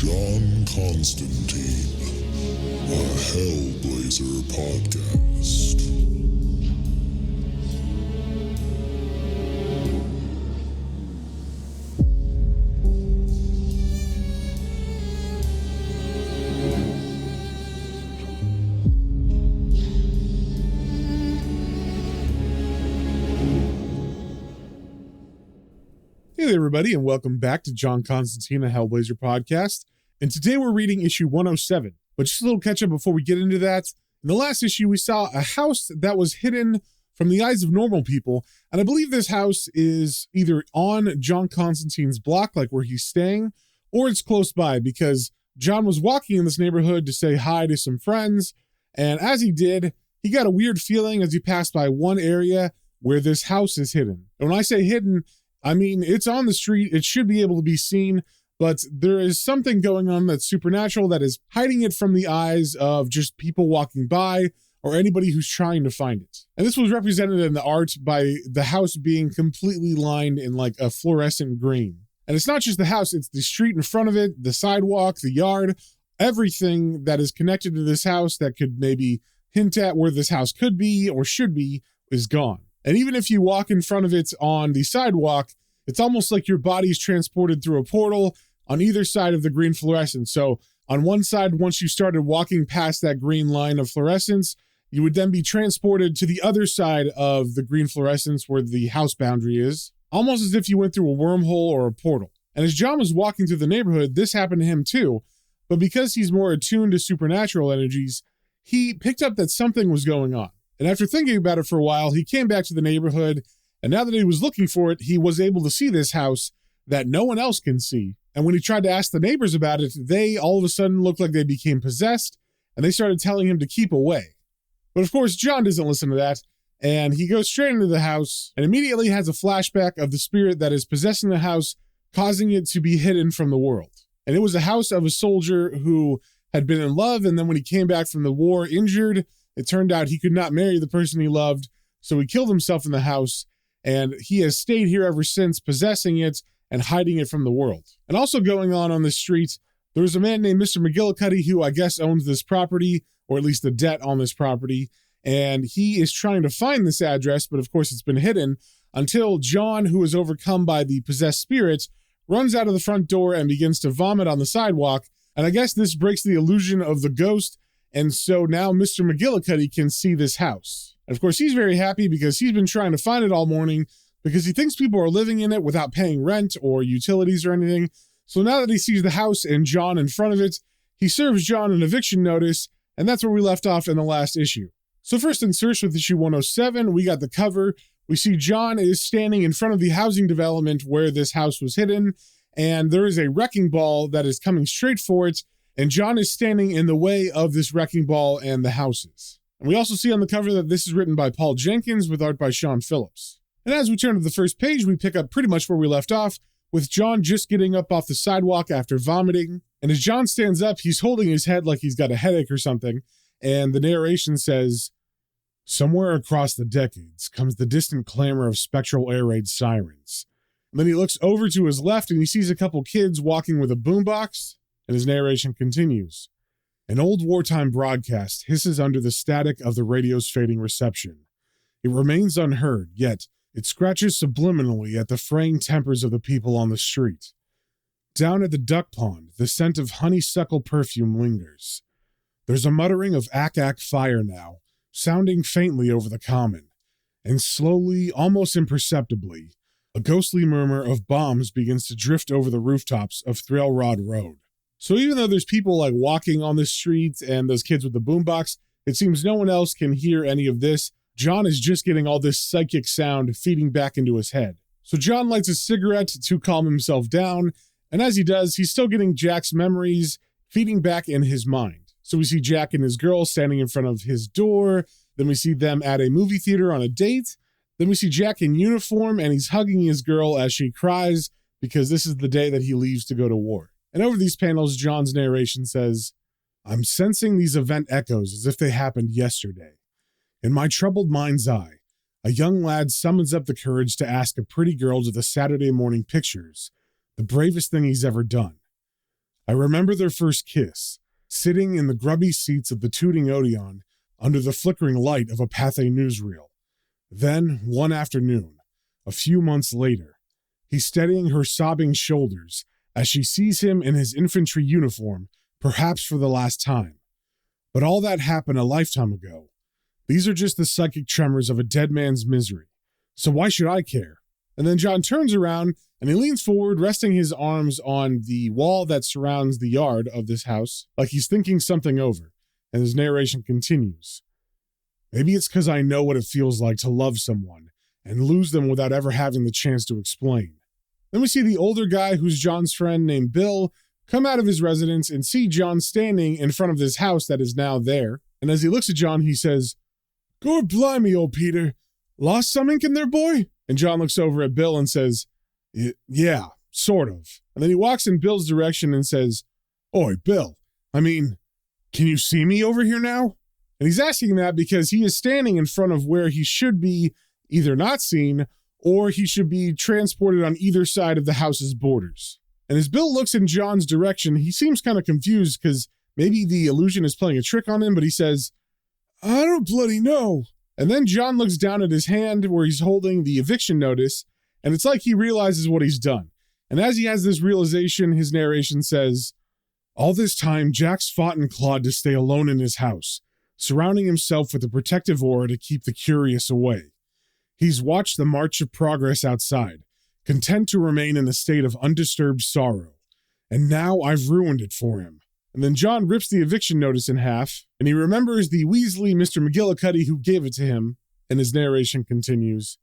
John Constantine, a Hellblazer podcast. Hey there, everybody, and welcome back to John Constantine, a Hellblazer podcast. And today we're reading issue 107. But just a little catch up before we get into that. In the last issue, we saw a house that was hidden from the eyes of normal people. And I believe this house is either on John Constantine's block, like where he's staying, or it's close by because John was walking in this neighborhood to say hi to some friends. And as he did, he got a weird feeling as he passed by one area where this house is hidden. And when I say hidden, I mean, it's on the street, it should be able to be seen, but there is something going on that's supernatural that is hiding it from the eyes of just people walking by or anybody who's trying to find it. And this was represented in the art by the house being completely lined in like a fluorescent green. And it's not just the house, it's the street in front of it, the sidewalk, the yard, everything that is connected to this house that could maybe hint at where this house could be or should be is gone. And even if you walk in front of it on the sidewalk, it's almost like your body's transported through a portal on either side of the green fluorescence. So on one side, once you started walking past that green line of fluorescence, you would then be transported to the other side of the green fluorescence where the house boundary is, almost as if you went through a wormhole or a portal. And as John was walking through the neighborhood, this happened to him too. But because he's more attuned to supernatural energies, he picked up that something was going on. And after thinking about it for a while, he came back to the neighborhood, and now that he was looking for it, he was able to see this house that no one else can see. And when he tried to ask the neighbors about it, they all of a sudden looked like they became possessed, and they started telling him to keep away. But of course, John doesn't listen to that, and he goes straight into the house and immediately has a flashback of the spirit that is possessing the house, causing it to be hidden from the world. And it was a house of a soldier who had been in love, and then when he came back from the war injured, it turned out he could not marry the person he loved, so he killed himself in the house, and he has stayed here ever since, possessing it and hiding it from the world. And also going on this street, there was a man named Mr. McGillicuddy who I guess owns this property, or at least the debt on this property, and he is trying to find this address, but of course it's been hidden, until John, who is overcome by the possessed spirit, runs out of the front door and begins to vomit on the sidewalk, and I guess this breaks the illusion of the ghost. And so now Mr. McGillicuddy can see this house. And of course, he's very happy because he's been trying to find it all morning because he thinks people are living in it without paying rent or utilities or anything. So now that he sees the house and John in front of it, he serves John an eviction notice, and that's where we left off in the last issue. So first in search with issue 107, we got the cover. We see John is standing in front of the housing development where this house was hidden, and there is a wrecking ball that is coming straight for it. And John is standing in the way of this wrecking ball and the houses. And we also see on the cover that this is written by Paul Jenkins with art by Sean Phillips. And as we turn to the first page, we pick up pretty much where we left off, with John just getting up off the sidewalk after vomiting. And as John stands up, he's holding his head like he's got a headache or something. And the narration says, "Somewhere across the decades comes the distant clamor of spectral air raid sirens." And then he looks over to his left and he sees a couple kids walking with a boombox. And his narration continues. An old wartime broadcast hisses under the static of the radio's fading reception. It remains unheard, yet it scratches subliminally at the fraying tempers of the people on the street. Down at the duck pond, the scent of honeysuckle perfume lingers. There's a muttering of ack-ack fire now, sounding faintly over the common. And slowly, almost imperceptibly, a ghostly murmur of bombs begins to drift over the rooftops of Thrailrod Road. So even though there's people like walking on the street and those kids with the boombox, it seems no one else can hear any of this. John is just getting all this psychic sound feeding back into his head. So John lights a cigarette to calm himself down, and as he does, he's still getting Jack's memories feeding back in his mind. So we see Jack and his girl standing in front of his door, then we see them at a movie theater on a date, then we see Jack in uniform and he's hugging his girl as she cries because this is the day that he leaves to go to war. And over these panels, John's narration says, "I'm sensing these event echoes as if they happened yesterday. In my troubled mind's eye, a young lad summons up the courage to ask a pretty girl to the Saturday morning pictures, the bravest thing he's ever done. I remember their first kiss, sitting in the grubby seats of the tooting Odeon under the flickering light of a Pathé newsreel. Then, one afternoon, a few months later, he's steadying her sobbing shoulders as she sees him in his infantry uniform, perhaps for the last time. But all that happened a lifetime ago. These are just the psychic tremors of a dead man's misery. So why should I care? And then John turns around and he leans forward, resting his arms on the wall that surrounds the yard of this house, like he's thinking something over. And his narration continues. Maybe it's because I know what it feels like to love someone and lose them without ever having the chance to explain. Then we see the older guy who's John's friend named Bill come out of his residence and see John standing in front of this house that is now there. And as he looks at John, he says, "Gord blimey, old Peter, lost some ink in there, boy?" And John looks over at Bill and says, "Yeah, sort of." And then he walks in Bill's direction and says, "Oi, Bill, can you see me over here now?" And he's asking that because he is standing in front of where he should be either not seen or he should be transported on either side of the house's borders. And as Bill looks in John's direction, he seems kind of confused because maybe the illusion is playing a trick on him, but he says, "I don't bloody know." And then John looks down at his hand where he's holding the eviction notice, and it's like he realizes what he's done. And as he has this realization, his narration says, "All this time, Jack's fought and clawed to stay alone in his house, surrounding himself with a protective aura to keep the curious away. He's watched the march of progress outside, content to remain in a state of undisturbed sorrow. And now I've ruined it for him." And then John rips the eviction notice in half, and he remembers the Weasley Mr. McGillicuddy who gave it to him, and his narration continues.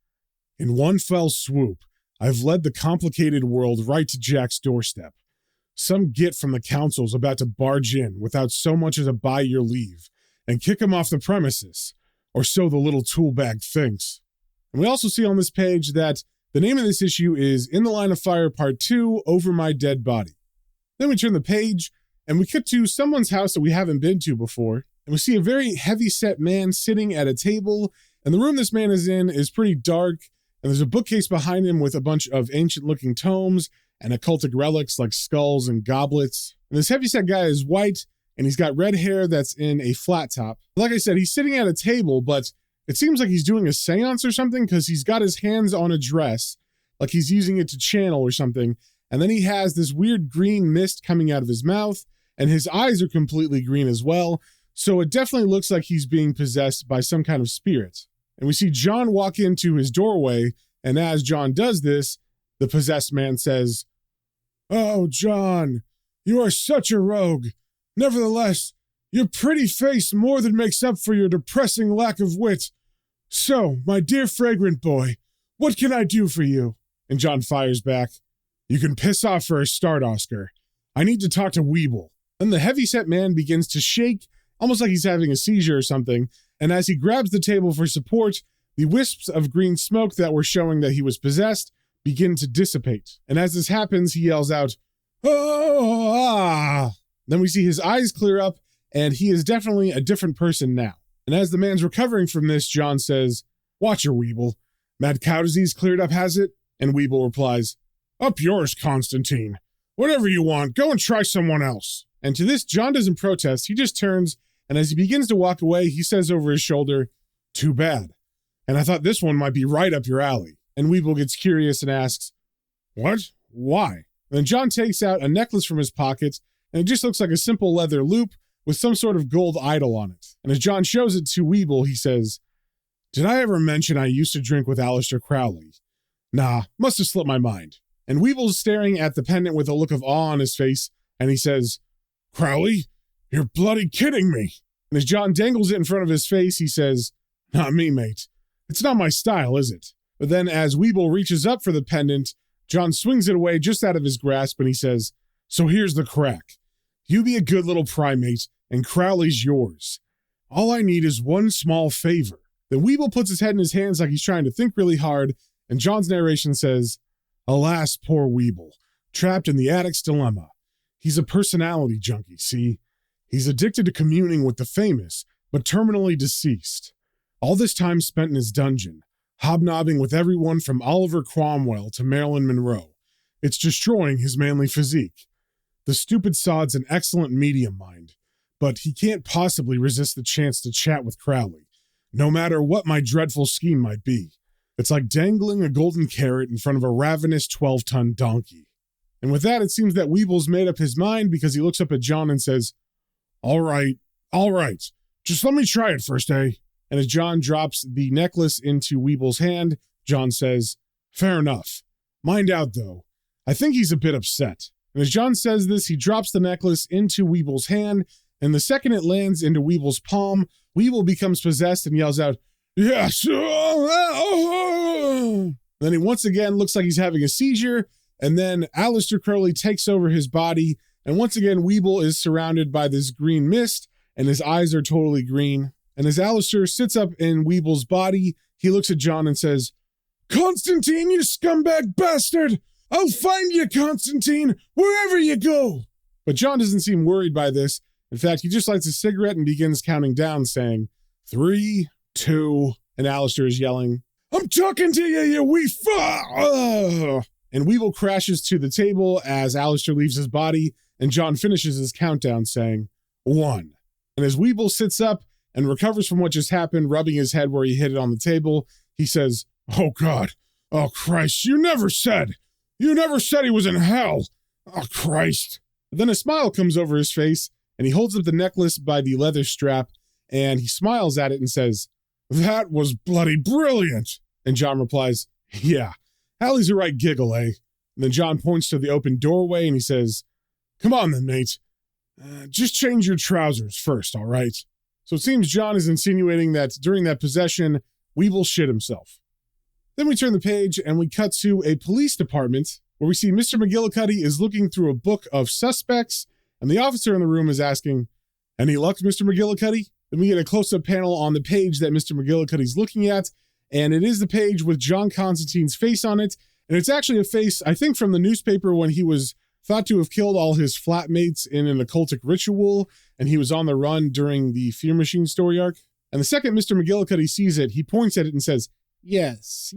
"In one fell swoop, I've led the complicated world right to Jack's doorstep. Some git from the council's about to barge in without so much as a by your leave, and kick him off the premises, or so the little tool bag thinks." And we also see on this page that the name of this issue is In the Line of Fire Part 2, Over My Dead Body. Then we turn the page, and we cut to someone's house that we haven't been to before, and we see a very heavy-set man sitting at a table, and the room this man is in is pretty dark, and there's a bookcase behind him with a bunch of ancient-looking tomes and occultic relics like skulls and goblets. And this heavy-set guy is white, and he's got red hair that's in a flat top. Like I said, he's sitting at a table, but it seems like he's doing a seance or something because he's got his hands on a dress, like he's using it to channel or something, and then he has this weird green mist coming out of his mouth, and his eyes are completely green as well, so it definitely looks like he's being possessed by some kind of spirit. And we see John walk into his doorway, and as John does this, the possessed man says, "Oh, John, you are such a rogue. Nevertheless, your pretty face more than makes up for your depressing lack of wit. So, my dear fragrant boy, what can I do for you?" And John fires back, "You can piss off for a start, Oscar. I need to talk to Weeble." Then the heavy-set man begins to shake, almost like he's having a seizure or something, and as he grabs the table for support, the wisps of green smoke that were showing that he was possessed begin to dissipate. And as this happens, he yells out, "Oh, ah!" Then we see his eyes clear up, and he is definitely a different person now. And as the man's recovering from this, John says, "Watch your Weeble. Mad cow disease cleared up, has it?" And Weeble replies, "Up yours, Constantine. Whatever you want, go and try someone else." And to this, John doesn't protest. He just turns, and as he begins to walk away, he says over his shoulder, "Too bad. And I thought this one might be right up your alley." And Weeble gets curious and asks, "What? Why?" And then John takes out a necklace from his pocket, and it just looks like a simple leather loop with some sort of gold idol on it. And as John shows it to Weeble, he says, "Did I ever mention I used to drink with Aleister Crowley? Nah, must have slipped my mind." And Weeble's staring at the pendant with a look of awe on his face, and he says, "Crowley? You're bloody kidding me." And as John dangles it in front of his face, he says, "Not me, mate. It's not my style, is it?" But then as Weeble reaches up for the pendant, John swings it away just out of his grasp, and he says, "So here's the crack. You be a good little primate, and Crowley's yours. All I need is one small favor." Then Weeble puts his head in his hands like he's trying to think really hard, and John's narration says, "Alas, poor Weeble, trapped in the addict's dilemma. He's a personality junkie, see? He's addicted to communing with the famous, but terminally deceased. All this time spent in his dungeon, hobnobbing with everyone from Oliver Cromwell to Marilyn Monroe. It's destroying his manly physique. The stupid sod's an excellent medium mind, but he can't possibly resist the chance to chat with Crowley, no matter what my dreadful scheme might be. It's like dangling a golden carrot in front of a ravenous 12-ton donkey. And with that, it seems that Weeble's made up his mind because he looks up at John and says, all right, just let me try it first, eh? And as John drops the necklace into Weeble's hand, John says, fair enough. Mind out, though. I think he's a bit upset. And as John says this, he drops the necklace into Weeble's hand, and the second it lands into Weeble's palm, Weeble becomes possessed and yells out, yes! Then he once again looks like he's having a seizure, and then Aleister Crowley takes over his body, and once again Weeble is surrounded by this green mist, and his eyes are totally green. And as Aleister sits up in Weeble's body, he looks at John and says, Constantine, you scumbag bastard! I'll find you, Constantine, wherever you go! But John doesn't seem worried by this. In fact, he just lights a cigarette and begins counting down, saying, 3, 2, and Aleister is yelling, I'm talking to you, you wee fuck! And Weevil crashes to the table as Aleister leaves his body, and John finishes his countdown, saying, 1. And as Weeble sits up and recovers from what just happened, rubbing his head where he hit it on the table, he says, oh God, oh Christ, you never said he was in hell. Oh Christ. And then a smile comes over his face, and he holds up the necklace by the leather strap, and he smiles at it and says, that was bloody brilliant. And John replies, yeah, Hallie's a right giggle, eh? And then John points to the open doorway and he says, come on then, mate. Just change your trousers first, all right? So it seems John is insinuating that during that possession, Weevil shit himself. Then we turn the page and we cut to a police department where we see Mr. McGillicuddy is looking through a book of suspects, and the officer in the room is asking, any luck, Mr. McGillicuddy? Then we get a close-up panel on the page that Mr. McGillicuddy's looking at, and it is the page with John Constantine's face on it, and it's actually a face, I think, from the newspaper when he was thought to have killed all his flatmates in an occultic ritual, and he was on the run during the Fear Machine story arc. And the second Mr. McGillicuddy sees it, he points at it and says, yes,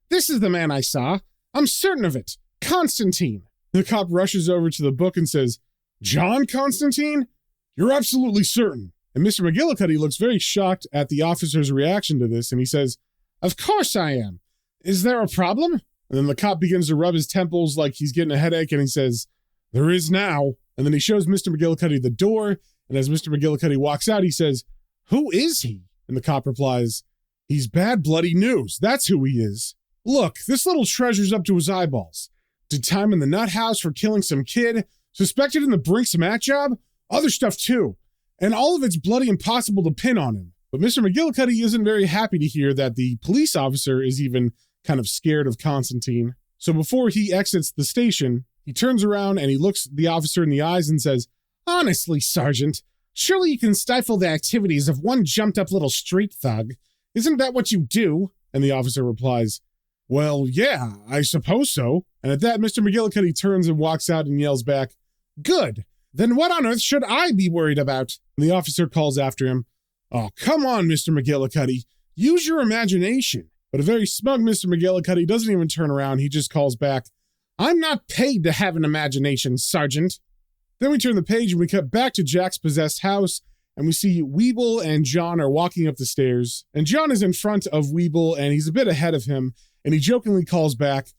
this is the man I saw. I'm certain of it. Constantine. The cop rushes over to the book and says, John Constantine? You're absolutely certain. And Mr. McGillicuddy looks very shocked at the officer's reaction to this, and he says, of course I am. Is there a problem? And then the cop begins to rub his temples like he's getting a headache, and he says, there is now. And then he shows Mr. McGillicuddy the door, and as Mr. McGillicuddy walks out, he says, who is he? And the cop replies, he's bad bloody news. That's who he is. Look, this little treasure's up to his eyeballs. Did time in the nut house for killing some kid, suspected in the Brinks Matt job, other stuff too. And all of it's bloody impossible to pin on him. But Mr. McGillicuddy isn't very happy to hear that the police officer is even kind of scared of Constantine. So before he exits the station, he turns around and he looks the officer in the eyes and says, honestly, Sergeant, surely you can stifle the activities of one jumped-up little street thug. Isn't that what you do? And the officer replies, well, yeah, I suppose so. And at that, Mr. McGillicuddy turns and walks out and yells back, good. Then what on earth should I be worried about? And the officer calls after him, oh, come on, Mr. McGillicuddy. Use your imagination. But a very smug Mr. McGillicuddy doesn't even turn around. He just calls back, I'm not paid to have an imagination, Sergeant. Then we turn the page and we cut back to Jack's possessed house, and we see Weeble and John are walking up the stairs. And John is in front of Weeble, and he's a bit ahead of him, and he jokingly calls back,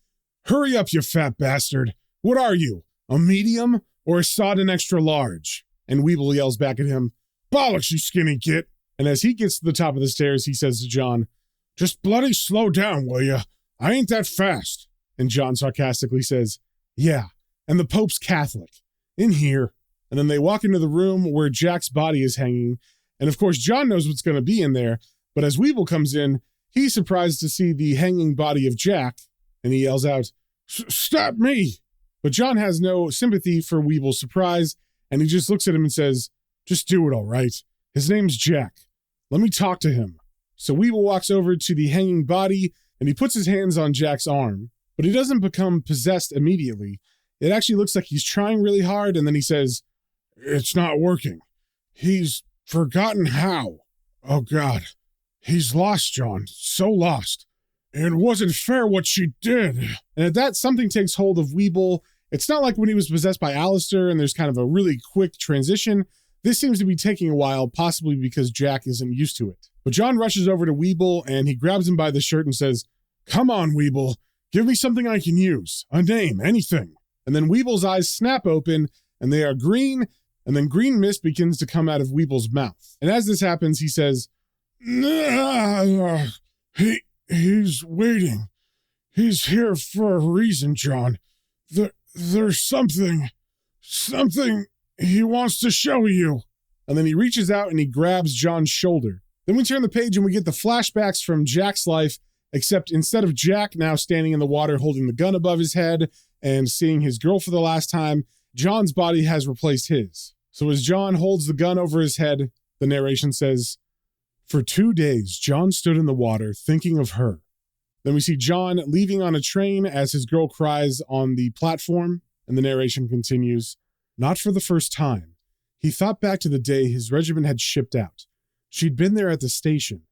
hurry up, you fat bastard. What are you, a medium or a sodden extra large? And Weeble yells back at him, bollocks, you skinny git. And as he gets to the top of the stairs, he says to John, just bloody slow down, will ya? I ain't that fast. And John sarcastically says, yeah, and the Pope's Catholic. In here. And then they walk into the room where Jack's body is hanging. And of course, John knows what's going to be in there. But as Weeble comes in, he's surprised to see the hanging body of Jack. And he yells out, stop me. But John has no sympathy for Weeble's surprise. And he just looks at him and says, just do it, all right. His name's Jack. Let me talk to him. So Weeble walks over to the hanging body and he puts his hands on Jack's arm. But he doesn't become possessed immediately. It actually looks like he's trying really hard. And then he says, it's not working. He's forgotten how. Oh, God. He's lost, John. So lost. It wasn't fair what she did. And at that, something takes hold of Weeble, It's not like when he was possessed by Alistair and there's kind of a really quick transition. This seems to be taking a while, possibly because Jack isn't used to it. But John rushes over to Weeble and he grabs him by the shirt and says, "Come on, Weeble, give me something I can use. A name, anything." And then Weeble's eyes snap open and they are green, and then green mist begins to come out of Weeble's mouth. And as this happens, he says, He's waiting. He's here for a reason, John. There's something he wants to show you." And then he reaches out and he grabs John's shoulder. Then we turn the page and we get the flashbacks from Jack's life, except instead of Jack now standing in the water holding the gun above his head and seeing his girl for the last time, John's body has replaced his. So as John holds the gun over his head, the narration says, "For 2 days, John stood in the water thinking of her." Then we see John leaving on a train as his girl cries on the platform, and the narration continues, "Not for the first time. He thought back to the day his regiment had shipped out. She'd been there at the station.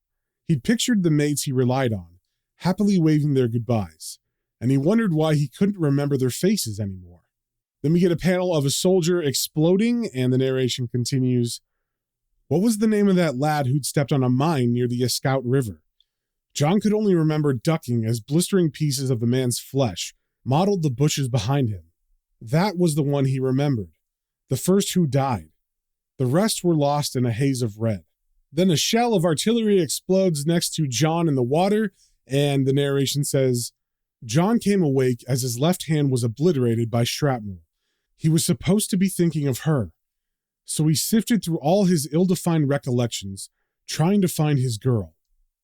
He'd pictured the mates he relied on, happily waving their goodbyes, and he wondered why he couldn't remember their faces anymore." Then we get a panel of a soldier exploding, and the narration continues, "What was the name of that lad who'd stepped on a mine near the Escout River? John could only remember ducking as blistering pieces of the man's flesh mottled the bushes behind him. That was the one he remembered, the first who died. The rest were lost in a haze of red." Then a shell of artillery explodes next to John in the water, and the narration says, "John came awake as his left hand was obliterated by shrapnel. He was supposed to be thinking of her. So he sifted through all his ill-defined recollections, trying to find his girl."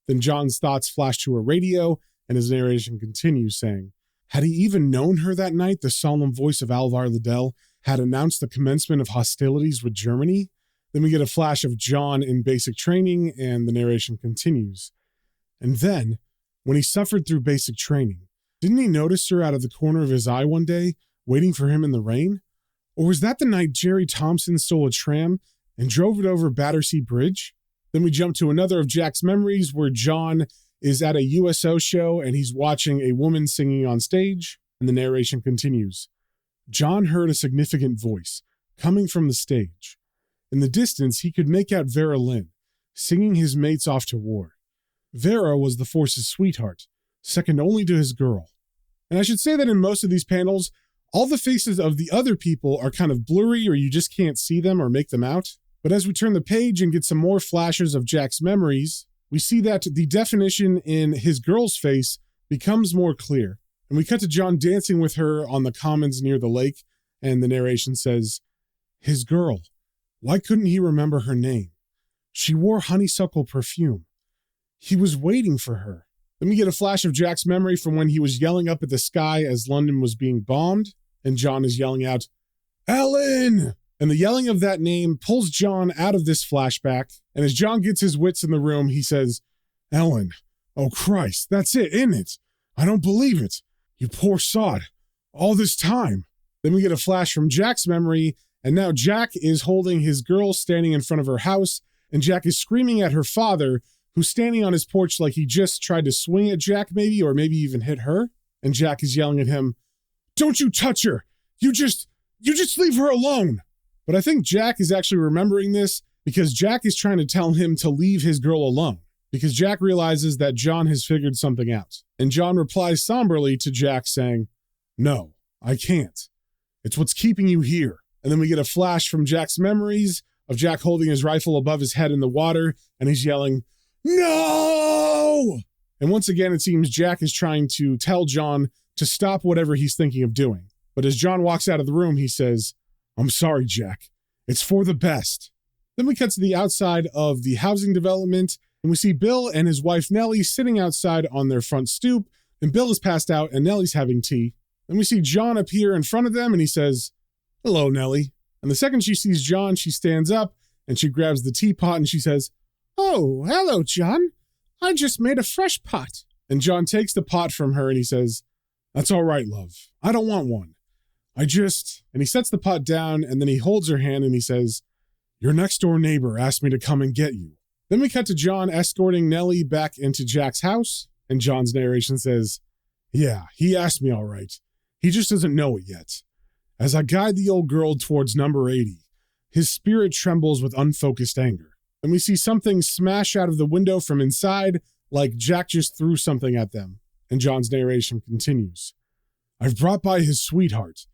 Then John's thoughts flash to a radio, and his narration continues, saying, "Had he even known her that night, the solemn voice of Alvar Liddell had announced the commencement of hostilities with Germany?" Then we get a flash of John in basic training, and the narration continues. "And then, when he suffered through basic training, didn't he notice her out of the corner of his eye one day, waiting for him in the rain? Or was that the night Jerry Thompson stole a tram and drove it over Battersea Bridge?" Then we jump to another of Jack's memories where John is at a USO show and he's watching a woman singing on stage, and the narration continues. "John heard a significant voice coming from the stage. In the distance, he could make out Vera Lynn, singing his mates off to war. Vera was the force's sweetheart, second only to his girl." And I should say that in most of these panels, all the faces of the other people are kind of blurry or you just can't see them or make them out. But as we turn the page and get some more flashes of Jack's memories, we see that the definition in his girl's face becomes more clear. And we cut to John dancing with her on the commons near the lake, and the narration says, "His girl. Why couldn't he remember her name? She wore honeysuckle perfume. He was waiting for her." Then we get a flash of Jack's memory from when he was yelling up at the sky as London was being bombed, and John is yelling out, "Ellen!" And the yelling of that name pulls John out of this flashback, and as John gets his wits in the room, he says, "Ellen, oh Christ, that's it, isn't it? I don't believe it. You poor sod. All this time." Then we get a flash from Jack's memory, and now Jack is holding his girl standing in front of her house, and Jack is screaming at her father, who's standing on his porch like he just tried to swing at Jack maybe, or maybe even hit her. And Jack is yelling at him, "Don't you touch her. You just leave her alone." But I think Jack is actually remembering this because Jack is trying to tell him to leave his girl alone, because Jack realizes that John has figured something out. And John replies somberly to Jack saying, "No, I can't. It's what's keeping you here." And then we get a flash from Jack's memories of Jack holding his rifle above his head in the water, and he's yelling, "No!" And once again, it seems Jack is trying to tell John to stop whatever he's thinking of doing. But as John walks out of the room, he says, "I'm sorry, Jack. It's for the best." Then we cut to the outside of the housing development, and we see Bill and his wife Nellie sitting outside on their front stoop, and Bill is passed out and Nellie's having tea. Then we see John appear in front of them, and he says, "Hello, Nellie." And the second she sees John, she stands up, and she grabs the teapot, and she says, "Oh, hello, John. I just made a fresh pot." And John takes the pot from her, and he says, "That's all right, love. I don't want one. And he sets the pot down, and then he holds her hand and he says, "Your next door neighbor asked me to come and get you." Then we cut to John escorting Nellie back into Jack's house, and John's narration says, "Yeah, he asked me all right. He just doesn't know it yet. As I guide the old girl towards number 80, his spirit trembles with unfocused anger. And we see something smash out of the window from inside, like Jack just threw something at them. And John's narration continues. I've brought by his sweetheart,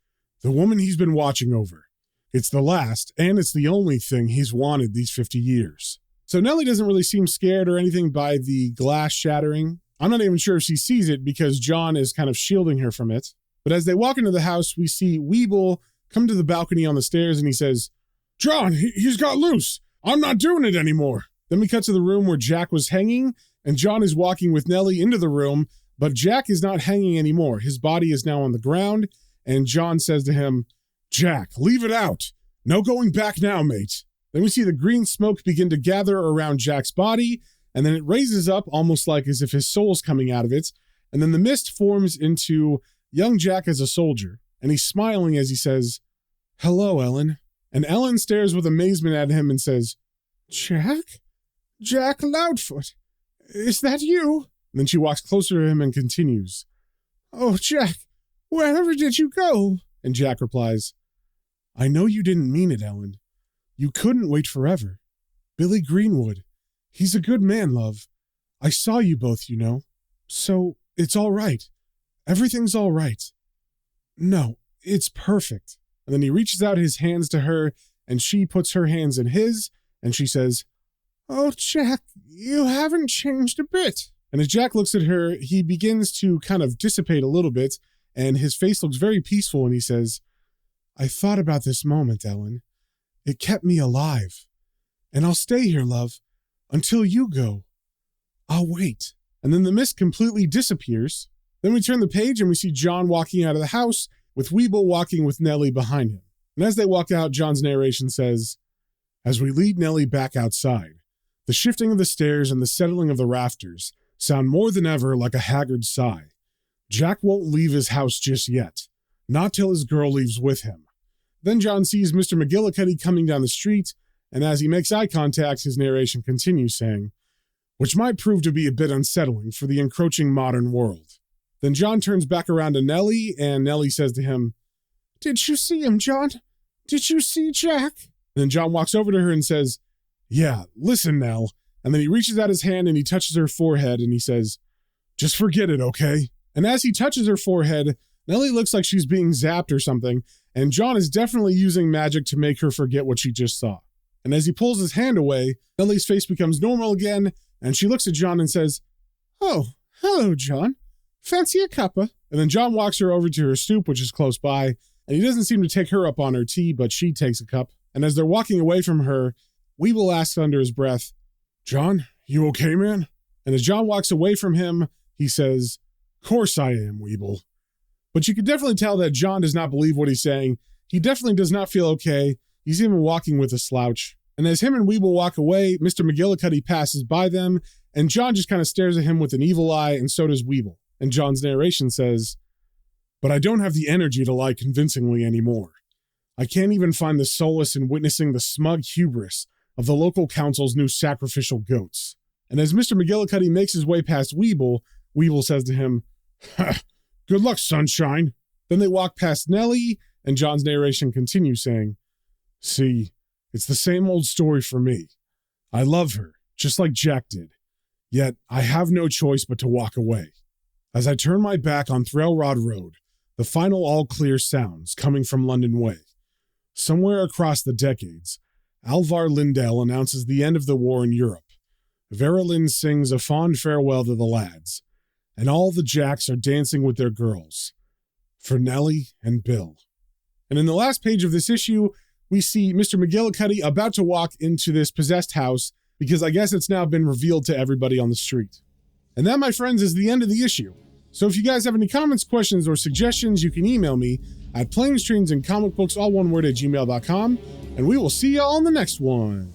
the woman he's been watching over. It's the last, and it's the only thing he's wanted these 50 years. So Nellie doesn't really seem scared or anything by the glass shattering. I'm not even sure if she sees it because John is kind of shielding her from it. But as they walk into the house, we see Weeble come to the balcony on the stairs and he says, John, he's got loose. I'm not doing it anymore. Then we cut to the room where Jack was hanging, and John is walking with Nellie into the room, but Jack is not hanging anymore. His body is now on the ground, and John says to him, Jack, leave it out. No going back now, mate. Then we see the green smoke begin to gather around Jack's body, and then it raises up almost like as if his soul's coming out of it, and then the mist forms into young Jack as a soldier, and he's smiling as he says, Hello, Ellen. And Ellen stares with amazement at him and says, Jack? Jack Loudfoot, is that you? And then she walks closer to him and continues, Oh, Jack, wherever did you go? And Jack replies, I know you didn't mean it, Ellen. You couldn't wait forever. Billy Greenwood, he's a good man, love. I saw you both, you know. So it's all right. Everything's all right. No, it's perfect. And then he reaches out his hands to her, and she puts her hands in his, and she says, Oh, Jack, you haven't changed a bit. And as Jack looks at her, he begins to kind of dissipate a little bit, and his face looks very peaceful, and he says, I thought about this moment, Ellen. It kept me alive. And I'll stay here, love, until you go. I'll wait. And then the mist completely disappears. Then we turn the page, and we see John walking out of the house, with Weeble walking with Nellie behind him. And as they walk out, John's narration says, As we lead Nellie back outside, the shifting of the stairs and the settling of the rafters sound more than ever like a haggard sigh. Jack won't leave his house just yet, not till his girl leaves with him. Then John sees Mr. McGillicuddy coming down the street, and as he makes eye contact, his narration continues saying, which might prove to be a bit unsettling for the encroaching modern world. Then John turns back around to Nellie, and Nellie says to him, Did you see him, John? Did you see Jack? And then John walks over to her and says, Yeah, listen, Nell. And then he reaches out his hand and he touches her forehead and he says, Just forget it, okay? And as he touches her forehead, Nellie looks like she's being zapped or something, and John is definitely using magic to make her forget what she just saw. And as he pulls his hand away, Nellie's face becomes normal again, and she looks at John and says, Oh, hello, John. Fancy a cuppa? And then John walks her over to her stoop, which is close by, and he doesn't seem to take her up on her tea, but she takes a cup. And as they're walking away from her, Weeble asks under his breath, John, you okay, man? And as John walks away from him, he says, Course I am, Weeble. But you can definitely tell that John does not believe what he's saying. He definitely does not feel okay. He's even walking with a slouch. And as him and Weeble walk away, Mr. McGillicuddy passes by them, and John just kind of stares at him with an evil eye, and so does Weeble. And John's narration says, But I don't have the energy to lie convincingly anymore. I can't even find the solace in witnessing the smug hubris of the local council's new sacrificial goats. And as Mr. McGillicuddy makes his way past Weeble, Weeble says to him, Good luck, sunshine. Then they walk past Nellie, and John's narration continues saying, See, it's the same old story for me. I love her, just like Jack did. Yet I have no choice but to walk away. As I turn my back on Threlrod Road, the final all-clear sounds coming from London Way. Somewhere across the decades, Alvar Lindell announces the end of the war in Europe. Vera Lynn sings a fond farewell to the lads, and all the Jacks are dancing with their girls, for Nellie and Bill. And in the last page of this issue, we see Mr. McGillicuddy about to walk into this possessed house, because I guess it's now been revealed to everybody on the street. And that, my friends, is the end of the issue. So if you guys have any comments, questions, or suggestions, you can email me at planestrains and comic books, all one word, at gmail.com, and we will see y'all on the next one.